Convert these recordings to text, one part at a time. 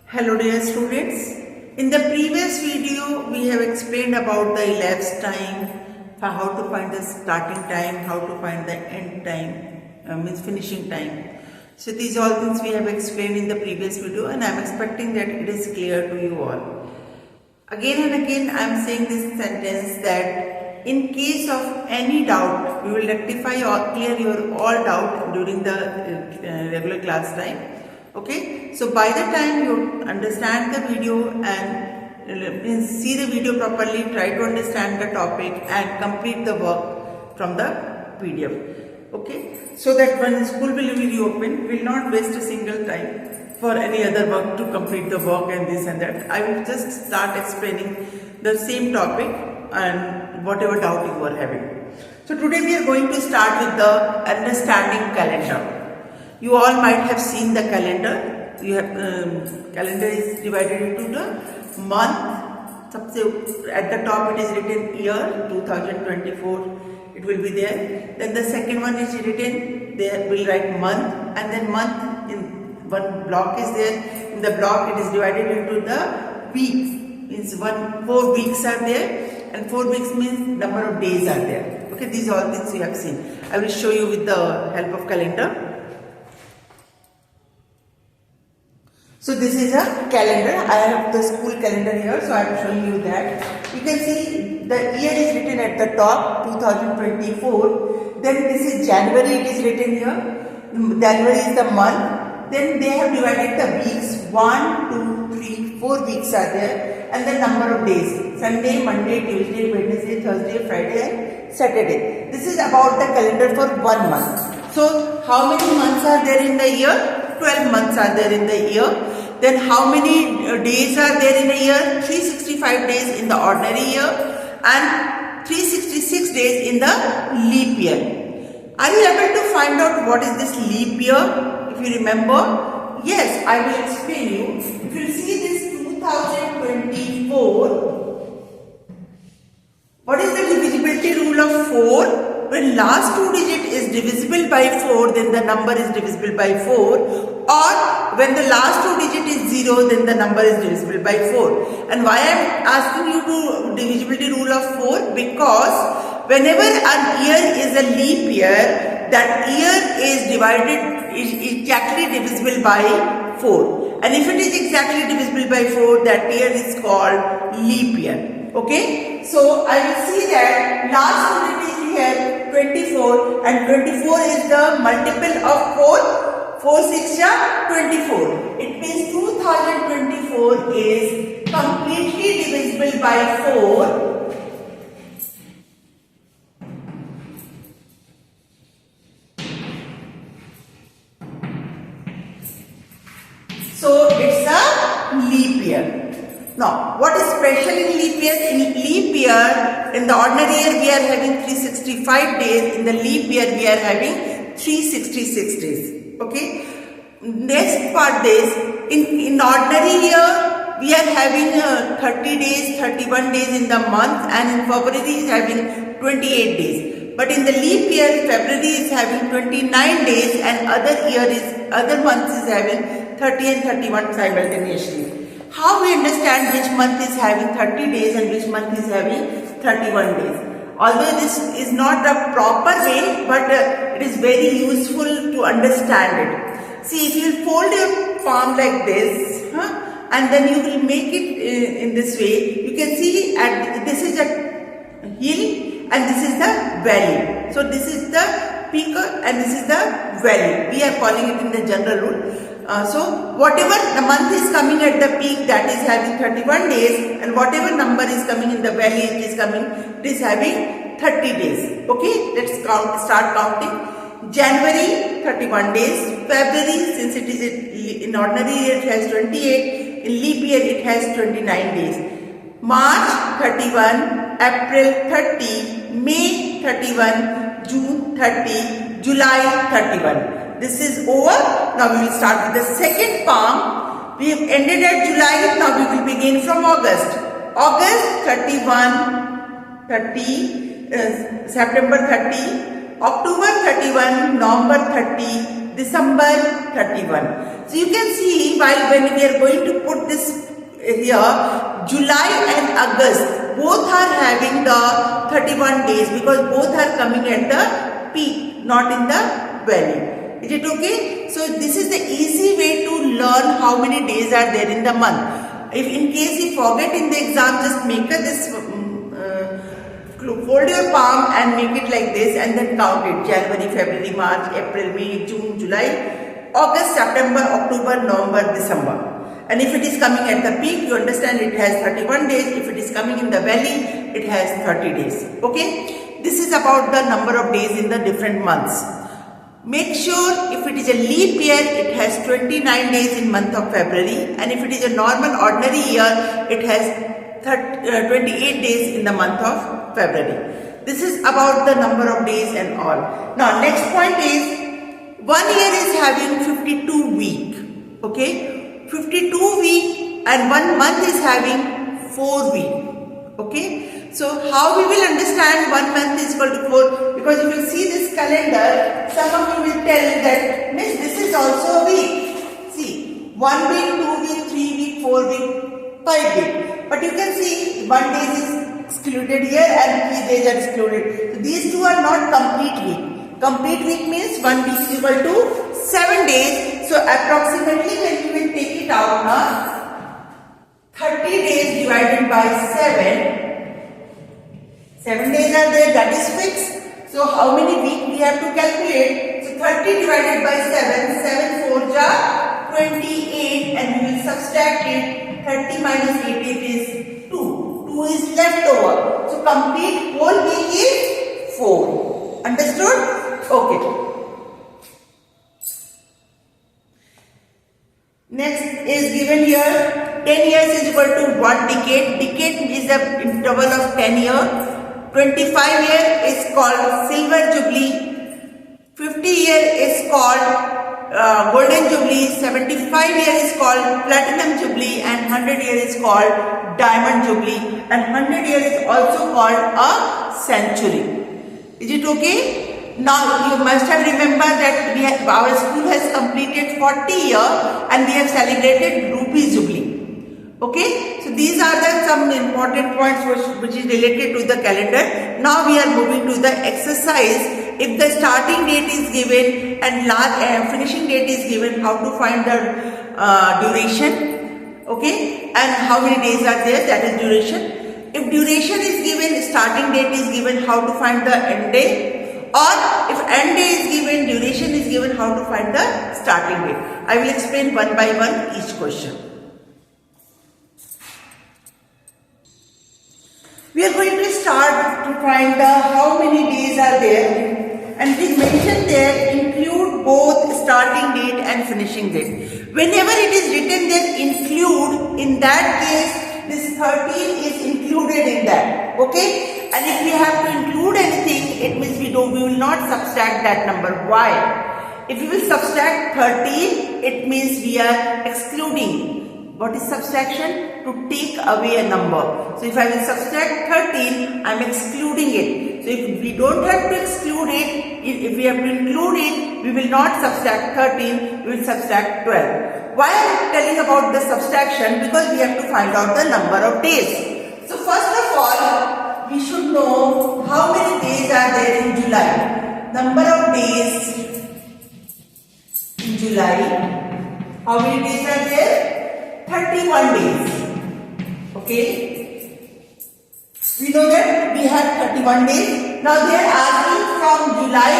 Hello dear students. In the previous video we have explained about the elapsed time, how to find the starting time, how to find the end time, means finishing time. So these all things we have explained in the previous video and I am expecting that it is clear to you all. Again and again I am saying this sentence that in case of any doubt, we will rectify or clear your all doubt during the regular class time. Okay, so by the time you understand the video and see the video properly, try to understand the topic and complete the work from the PDF. Okay, so that when school will be reopened, we will not waste a single time for any other work to complete the work and this and that. I will just start explaining the same topic and whatever doubt you are having. So today we are going to start with the understanding calendar. You all might have seen the calendar. You have calendar is divided into the month. At the top it is written year 2024. It will be there. Then the second one is written. There will write month, and then month in one block is there. In the block it is divided into the weeks. Means 4 weeks are there, and 4 weeks means number of days are there. Okay, these all things you have seen. I will show you with the help of calendar. So this is a calendar. I have the school calendar here, so I am showing you that. You can see the year is written at the top, 2024. Then this is January, it is written here. January is the month. Then they have divided the weeks. 1, 2, 3, 4 weeks are there. And the number of days. Sunday, Monday, Tuesday, Wednesday, Thursday, Friday and Saturday. This is about the calendar for 1 month. So how many months are there in the year? 12 months are there in the year. Then how many days are there in a year? 365 days in the ordinary year and 366 days in the leap year. Are you able to find out what is this leap year? If you remember, yes, I will explain you. If you see this 2024, what is the divisibility rule of 4? When last 2 digit is divisible by 4, then the number is divisible by 4, or when the last 2 digit is 0, then the number is divisible by 4. And why I am asking you to divisibility rule of 4? Because whenever a year is a leap year, that year is exactly divisible by 4. And if it is exactly divisible by 4, that year is called leap year. Okay? So I will see that last 2 digit is here 24, and 24 is the multiple of 4. 4 6 24. It means 2024 is completely divisible by 4. So it's a leap year. Now, what is special in leap year? In leap year, in the ordinary year we are having 365 days. In the leap year we are having 366 days. Okay. Next part is, in ordinary year we are having 30 days, 31 days in the month, and in February is having 28 days. But in the leap year, February is having 29 days and other months is having 30 and 31 simultaneously. How we understand which month is having 30 days and which month is having 31 days? Although this is not a proper way, but it is very useful to understand it. See, if you fold your palm like this, and then you will make it in this way, you can see this is a hill and this is the valley. So this is the peak and this is the valley. We are calling it in the general rule. So whatever the month is coming at the peak, that is having 31 days, and whatever number is coming in the valley, it is having 30 days. Okay, let's start counting. January 31 days, February, since it is in ordinary year it has 28, in leap year it has 29 days. March 31, April 30, May 31, June 30, July 31. This is over. Now we will start with the second palm. We have ended at July. Now we will begin from August. August 31, 30, September 30, October 31, November 30, December 31. So you can see when we are going to put this here, July and August both are having the 31 days because both are coming at the peak, not in the valley. Is it okay? So this is the easy way to learn how many days are there in the month. If in case you forget in the exam, just make this, fold your palm and make it like this and then count it. January, February, March, April, May, June, July, August, September, October, November, December. And if it is coming at the peak, you understand it has 31 days. If it is coming in the valley, it has 30 days. Okay? This is about the number of days in the different months. Make sure if it is a leap year, it has 29 days in month of February, and if it is a normal ordinary year, it has 28 days in the month of February. This is about the number of days and all. Now next point is, 1 year is having 52 weeks. Okay, 52 weeks, and 1 month is having 4 weeks. Okay. So how we will understand 1 month is equal to 4? Because you will see this calendar, some of you will tell that, Miss, this is also a week. See, 1 week, 2 week, 3 week, 4 week, 5 week. But you can see 1 day is excluded here and 3 days are excluded. So these two are not complete week. Complete week means 1 week is equal to 7 days. So approximately when you will take it out now, 30 days divided by 7. 7 days are there, that is fixed. So how many weeks we have to calculate? So 30 divided by 7, 7 4 ja 28, and we will subtract it. 30 minus 88 is 2. 2 is left over. So complete whole week is 4. Understood? Okay. Next is given here, 10 years is equal to 1 decade. Decade is the interval of 10 years. 25 year is called silver jubilee, 50 year is called golden jubilee, 75 year is called platinum jubilee, and 100 year is called diamond jubilee, and 100 year is also called a century. Is it okay? Now you must have remembered that our school has completed 40 years and we have celebrated rupee jubilee. Okay, so these are some important points which is related to the calendar. Now we are moving to the exercise. If the starting date is given and finishing date is given, how to find the duration, okay, and how many days are there, that is duration. If duration is given, starting date is given, how to find the end day, or if end day is given, duration is given, how to find the starting date. I will explain one by one each question. We are going to start to find how many days are there, and it is mentioned there include both starting date and finishing date. Whenever it is written there include, in that case this 13 is included in that. Okay, and if we have to include anything, it means we will not subtract that number. Why? If we will subtract 13, it means we are excluding. What is subtraction? To take away a number. So if I will subtract 13, I am excluding it. So if we don't have to exclude it, if we have to include it, we will not subtract 13, we will subtract 12. Why I am telling about the subtraction? Because we have to find out the number of days. So first of all, we should know how many days are there in July. Number of days in July. How many days are there? 31 days. Okay. We know that we have 31 days. Now they are asking from July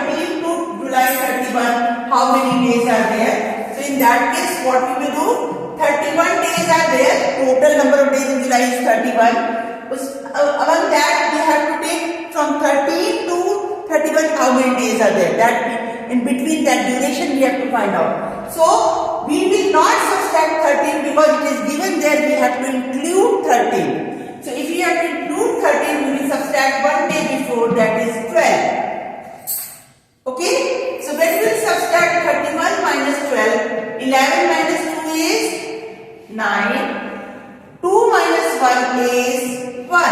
13 to July 31 how many days are there. So in that case what we will do? 31 days are there. Total number of days in July is 31. Among that we have to take from 13 to 31 how many days are there. That in between that duration we have to find out. So we will not subtract 13 because it is given there, we have to include 13. So if we have to include 13, we will subtract 1 day before, that is 12. Okay? So when we will subtract 31 minus 12, 11 minus 2 is 9, 2 minus 1 is 1.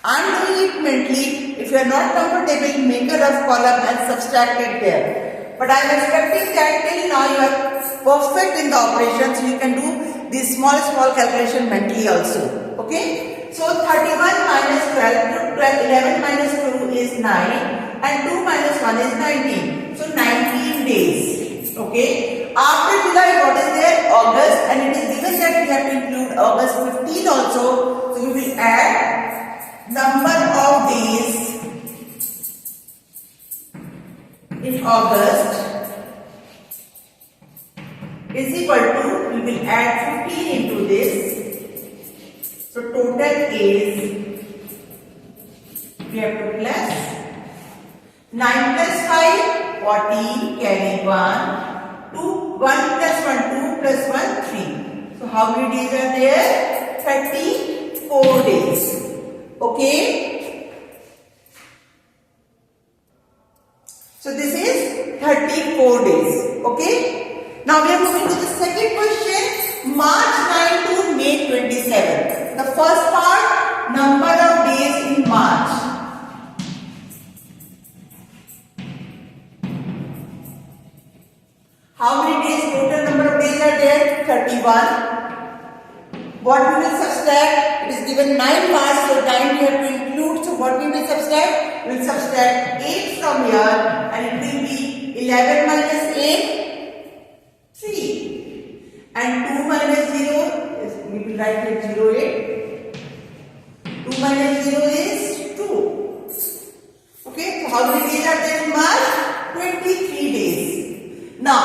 I am doing it mentally. If you are not comfortable, make a rough column and subtract it there. But I am expecting that till now you are perfect in the operation, so you can do this small calculation mentally also. Okay? So 31 minus 12, 11 minus 2 is 9 and 2 minus 1 is 19. So 19 days. Okay? After July, what is there? August, and it is given that we have to include August 15 also. So we will add number of days in August is equal to, we will add 15 into this. So total is, we have to plus 9 plus 5, 14, carry 1, 2, 1 plus 1, 2 plus 1, 3. So how many days are there? 34 days. Okay? So this is 34 days. Okay? Now we are moving to the second question. March 9 to May 27. The first part, number of days in March. How many days, total number of days are there? 31. What we will subtract? It is given 9 March, so 9 we have to include. So what we will subtract? We will subtract 8 from here and it will be 11 minus 8. 3 and 2 minus 0 is, we will write it 0, 8. 2 minus 0 is 2. Okay, so how many days are there in March? 23 days. Now,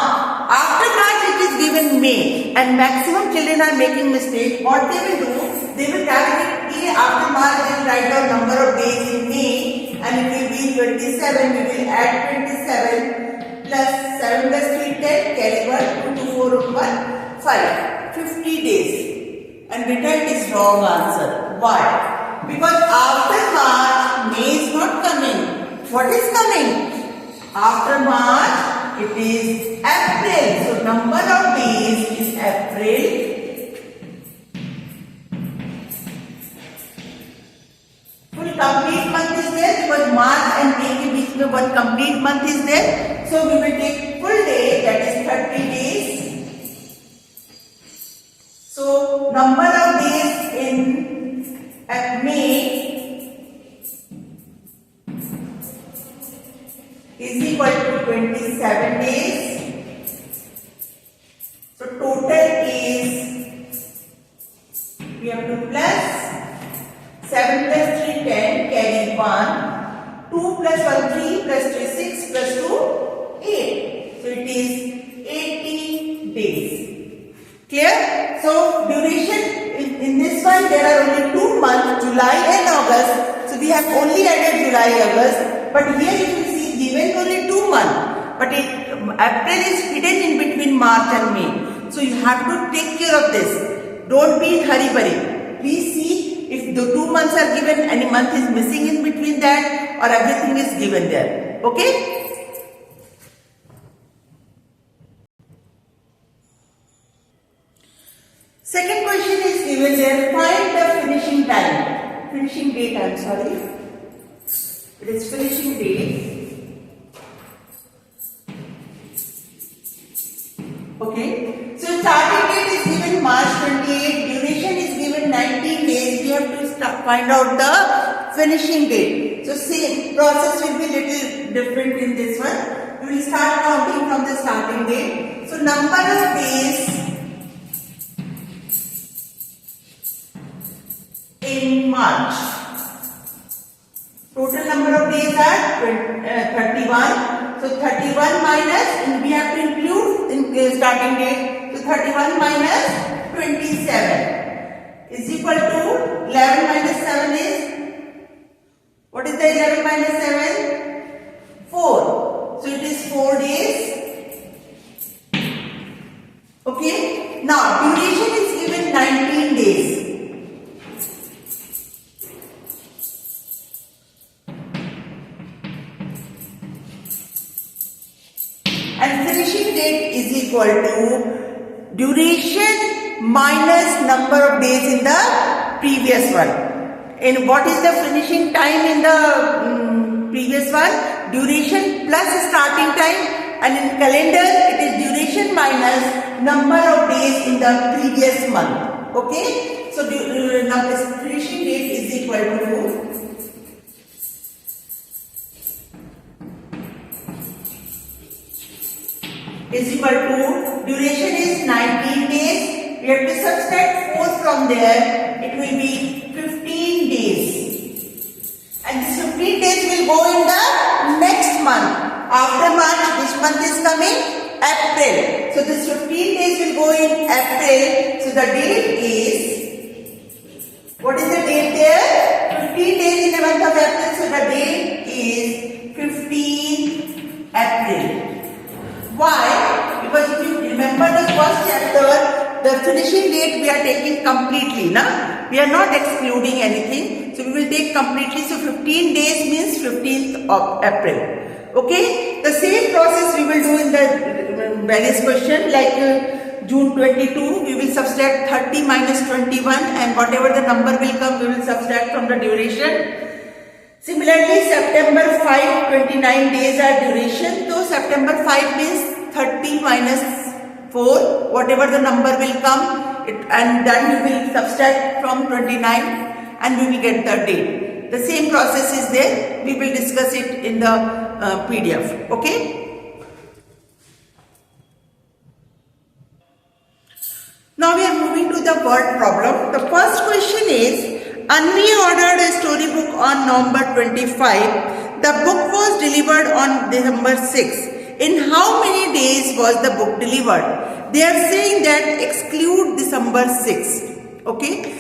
after March it is given May and maximum children are making mistake. What they will do? They will calculate after March they will write down number of days in May and it will be 27. We will add 27 plus 7 plus 3, 10, carry 1, 2 to 4, 1, 5. 50 days. And written is wrong answer. Why? Because after March, May is not coming. What is coming? After March, it is April. So number of days is April. Full complete month is there because March and May के बीच में one complete month is there. So we will take full day, that is 30 days. So number of days in May is equal to 27 days. So total is, we have to plus 7 plus 3, 10, carry 1, 2 plus 1, 3 plus 3, 6 plus 2, 8. So it is 80 days. Clear? So duration in this one there are only 2 months, July and August. So we have only added July, August. But here you will see given only 2 months. But April is hidden in between March and May. So you have to take care of this. Don't be in hurry. Please see if the 2 months are given, any month is missing in between that or everything is given there. Okay? Second question is given there. Find the finishing time. Finishing date, I am sorry. It is finishing date. Okay. So starting date is given March 28. Duration is given 19 days. We have to find out the finishing date. So same process will be little different in this one. We will start counting from the starting date. So number of days in March. Total number of days are 31. So 31 minus, and we have to include in starting date. So 31 minus 27 is equal to 11 minus 7 is, what is the 11 minus 7? 4. So it is 4 days. Okay. Now duration is given 19 days. And finishing date is equal to duration minus number of days in the previous one. And what is the finishing time in the previous one? Duration plus starting time and in calendar it is duration minus number of days in the previous month. Okay, so finishing date is equal to duration is 19 days. We have to subtract 4 from there. It will be 15 days. And this 15 days will go in the next month. After March, which month is coming? April. So this 15 days will go in April. So the date is, what is the date there? 15 days in the month of April. So the date is 15 April. Why? Because if you remember the first chapter, the finishing date we are taking completely, na? We are not excluding anything. So we will take completely. So 15 days means 15th of April. Okay? The same process we will do in the various question, like June 22, we will subtract 30 minus 21 and whatever the number will come, we will subtract from the duration. Similarly, September 5, 29 days are duration. So September 5 means 30 minus 4, whatever the number will come, and then we will subtract from 29 and we will get the date. The same process is there. We will discuss it in the PDF. Okay. Now we are moving to the word problem. The first question is, Anvi ordered a storybook on November 25. The book was delivered on December 6. In how many days was the book delivered? They are saying that exclude December 6. Okay.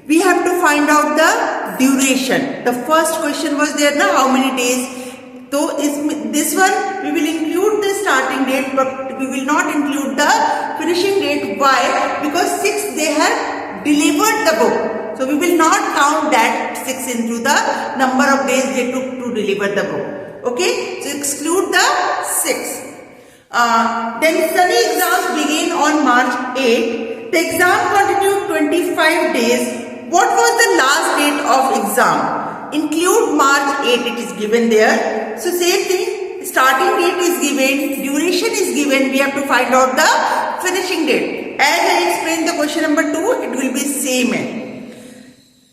We have to find out the duration. The first question was there, na, how many days? So this one we will include the starting date, but we will not include the finishing date. Why? Because 6 they have delivered the book. So we will not count that 6 into the number of days they took to deliver the book. Okay? So exclude the 6. Then study exams begin on March 8. The exam continued 25 days. What was the last date of exam? Include March 8, it is given there. So same thing, starting date is given, duration is given, we have to find out the finishing date. As I explained the question number 2, it will be same.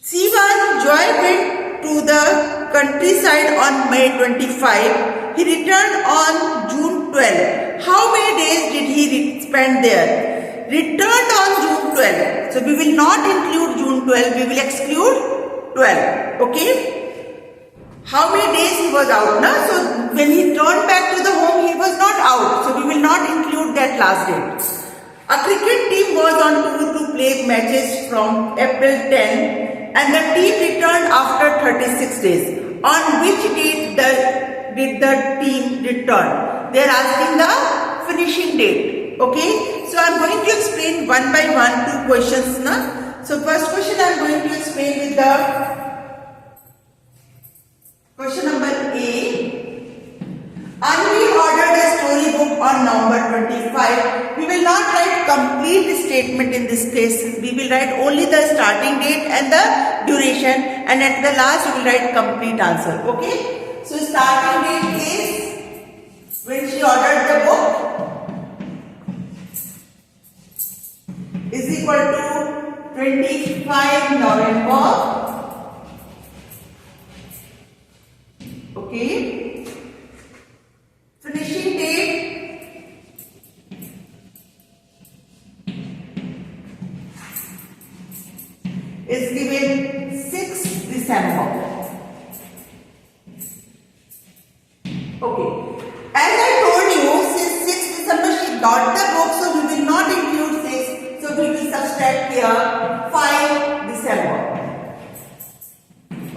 C1, Joy went to the countryside on May 25. He returned on June 12. How many days did he spend there? Returned on June 12. So we will not include June 12, we will exclude 12. Okay. How many days he was out? Na? So when he turned back to the home, he was not out. So we will not include that last date. A cricket team was on tour to play matches from April 10 and the team returned after 36 days. On which date did the team return? They are asking the finishing date. Okay. So I am going to explain one by one 2 questions. Na? So first question I am going to explain with the question number A. Anvi ordered a storybook on November 25. We will not write complete statement in this case. We will write only the starting date and the duration, and at the last we will write complete answer. Okay. So starting date is when she ordered the book is equal to 25 November. Okay. Finishing date is given 6 December. Okay. As I told you, since 6 December she got the book, so we will not include 6. So we will subtract here 5 December.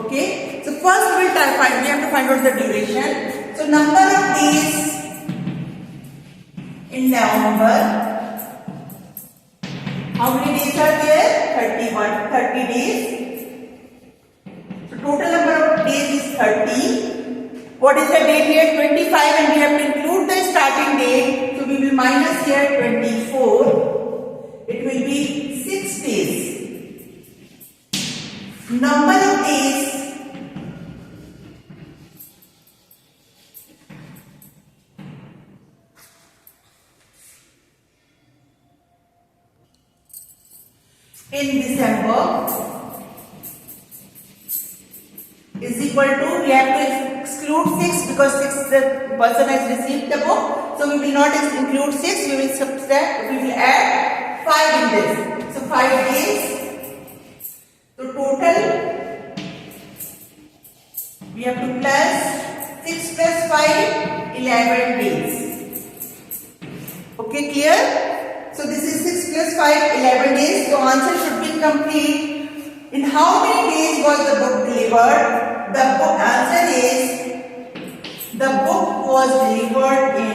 Okay. So first we have to find out the duration. So number of days in November. How many days are there? 30 days. So total number of days is 30. What is the date here? 25, and we have to include the starting date. So we will minus here 24. It will be 6 days. Number of days in December is equal to, we have to exclude 6 because 6 the person has received the book. So we will not include 6, we will subtract, we will add 5 in this. So 5 days. So total we have to plus 6 plus 5, 11 days. Okay, clear? So this is 6 plus 5, 11 days. So answer should be complete. In how many days was the book delivered? The book answer is, the book was delivered in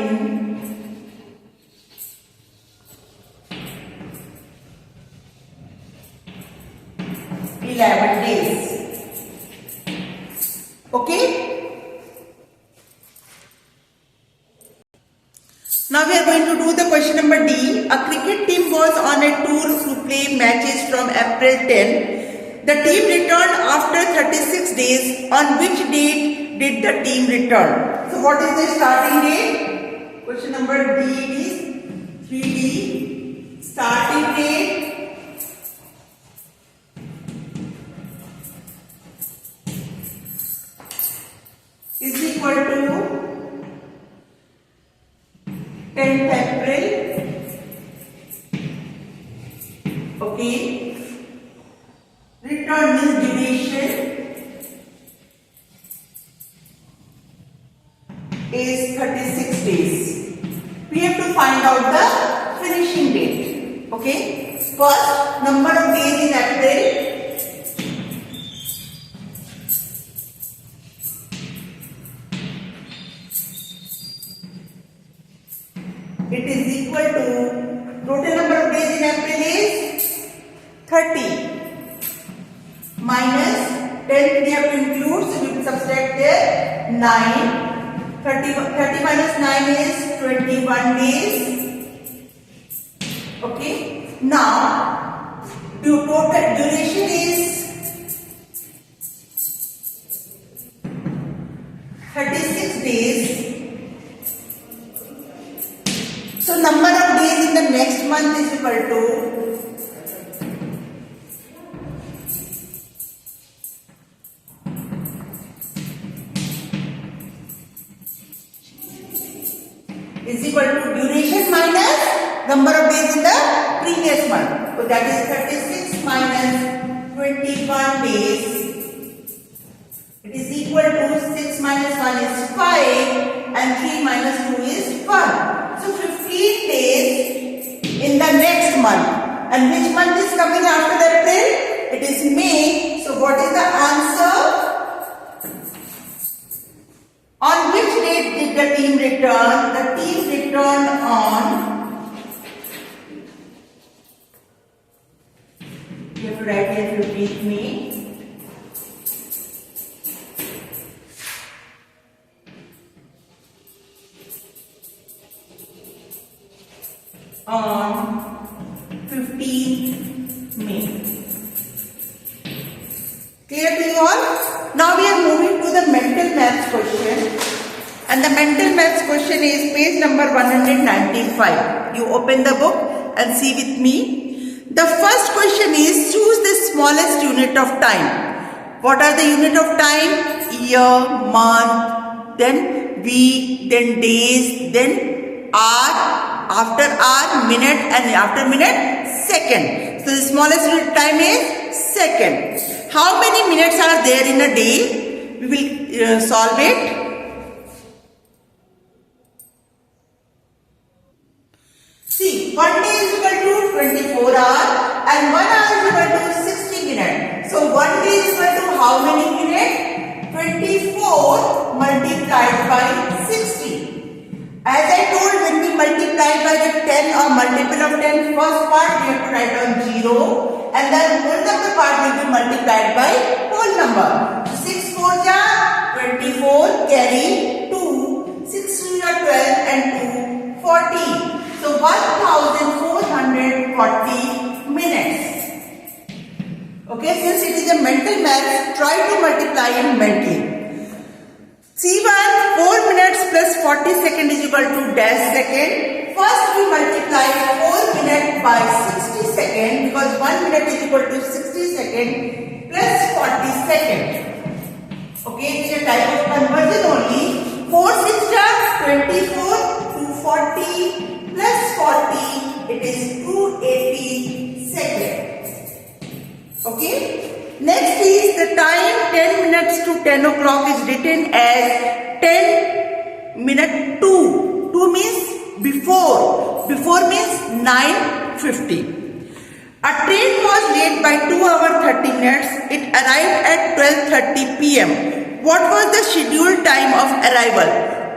11 days. Okay? Now we are going to do the question number D. A cricket team was on a tour to play matches from April 10. The team returned after 36 days. On which date did the team return? So what is the starting date? Question number D is 3D. Starting date is equal to 10th April. Okay. Return means duration is 36 days. We have to find out the finishing date. Okay. First, number of days in April. It is equal to, total number of days in April is 30 minus 10 we have to include, so we will subtract there 9. 30 minus 9 is 21 days. Okay. Now total duration is 36 days. So number of days in the next month is equal to duration minus number of days in the previous month. So that is 36 minus 21 days. It is equal to 6 minus 1 is 5 and 3 minus 2 is 1. So 15 days in the next month. And which month is coming after the April? It is May. So what is the answer? On which date did the team return? The team returned on, you have to write here with me. On 15th May. Clear to you all? Now we are moving to the mental maths question. And the mental maths question is page number 195. You open the book and see with me. The first question is, choose the smallest unit of time. What are the unit of time? Year, month, then week, then days, then hour, after hour, minute, and after minute, second. So the smallest unit of time is second. How many minutes are there in a day? We will solve it. See, 1 day is equal to 24 hours and 1 hour is equal to 60 minutes. So 1 day is equal to how many minutes? 24 multiplied by 60. As I told, when we multiply by the 10 or multiple of 10, first part we have to write on 0 and then whole number part will be multiplied by whole number. 6 4 ja 24, carry 2, 6 2 ja 12 and 2 40. So 1440 minutes. Okay, since it is a mental math, try to multiply it mentally. C1, 4 minutes plus 40 seconds is equal to dash second. First we multiply 4 minutes by 60 seconds because 1 minute is equal to 60 seconds plus 40 seconds. Okay, it is a type of conversion only. 4 6 are 24, 240 plus 40, it is 280 seconds. Okay. Next is the time 10 minutes to 10 o'clock is written as 10 minute to. To means before. Before means 9:50. A train was late by 2 hours 30 minutes. It arrived at 12:30 p.m. What was the scheduled time of arrival?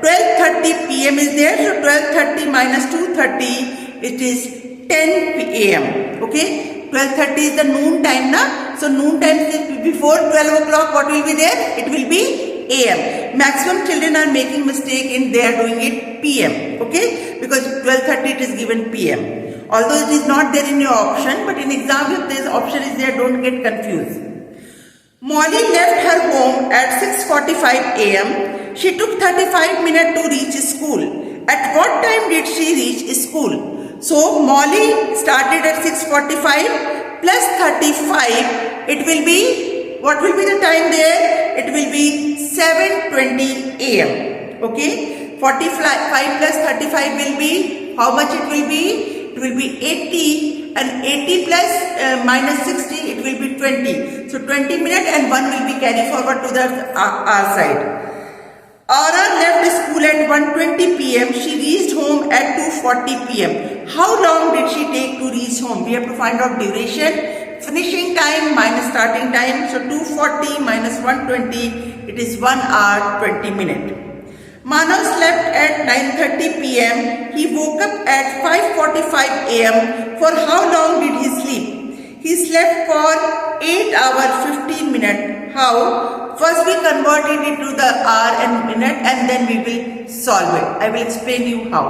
12:30 p.m. is there. So 12:30 minus 2:30, it is 10 p.m. Okay. 12:30 is the noon time, na? So noon time is before 12 o'clock. What will be there? It will be AM. Maximum children are making mistake in they are doing it PM. Okay, because 12:30 it is given PM. Although it is not there in your option, but in exam if this option is there, don't get confused. Molly left her home at 6:45 AM. She took 35 minutes to reach school. At what time did she reach school? So Molly started at 6:45 plus 35. It will be, what will be the time there? It will be 7:20 AM. Okay. 45 plus 35 will be, how much it will be? It will be 80, and 80 plus minus 60, it will be 20. So 20 minutes and 1 will be carried forward to the R side. Aura left school at 1:20 p.m. She reached home at 2:40 p.m. How long did she take to reach home? We have to find out duration, finishing time minus starting time. So 2:40 minus 1:20, it is 1 hour 20 minutes. Manav slept at 9:30 p.m. He woke up at 5:45 a.m. For how long did he sleep? He slept for 8 hours 15 minutes. How? First we convert it into the hour and minute, and then we will solve it. I will explain you how.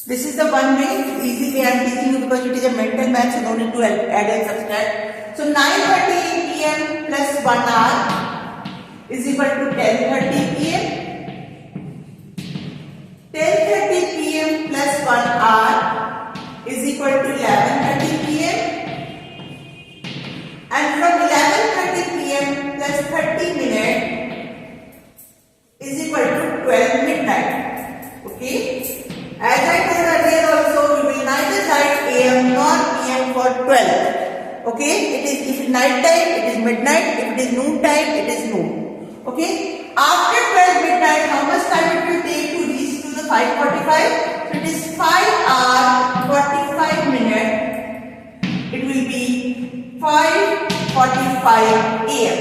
This is the one way, easy way I am teaching you because it is a mental math, so no need to add and subtract. So 9:30 p.m. plus 1 hour is equal to 10:30 p.m. 10:30 p.m. plus 1 hour is equal to 11:30 p.m. and from 11:30 p.m. plus 30 minutes is equal to 12 midnight. Okay. As I told earlier also, we will neither write AM nor PM for 12. Okay. It is, if it is night time, it is midnight. If it is noon time, it is noon. Okay. After 12 midnight, how much time it will take to reach to the 5:45? So it is 5 hours 45 minutes. It will be 5:45 AM.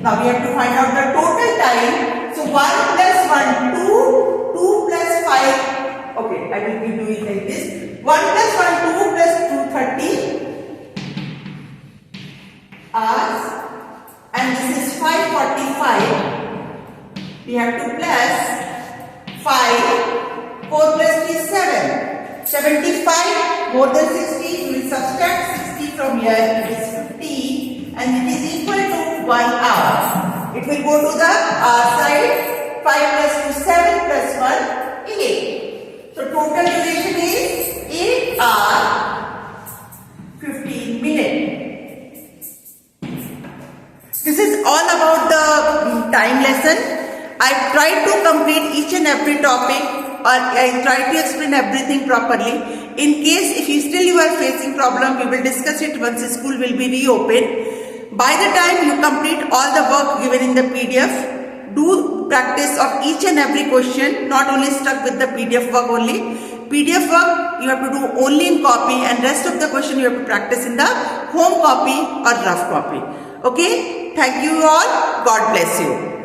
Now we have to find out the total time. So 1 plus 1, 2, 2 plus 5. Okay, I will be doing like this. 1 plus 1, 2 plus 2, 30 hours. And this is 5:45. We have to plus 5. 4 plus 3 is 7. 75 more than 60. We will subtract 60 from here. It is 50. And it is equal to 1 hour. It will go to the R side. 5 plus 2 7 plus 1 8. So total duration is 8 hours 15 minutes. This is all about the time lesson. I tried to complete each and every topic, or I tried to explain everything properly. In case if you are facing problem, we will discuss it once the school will be reopened. By the time you complete all the work given in the PDF, do practice of each and every question, not only stuck with the PDF work only. PDF work you have to do only in copy, and rest of the question you have to practice in the home copy or rough copy. Okay, thank you all. God bless you.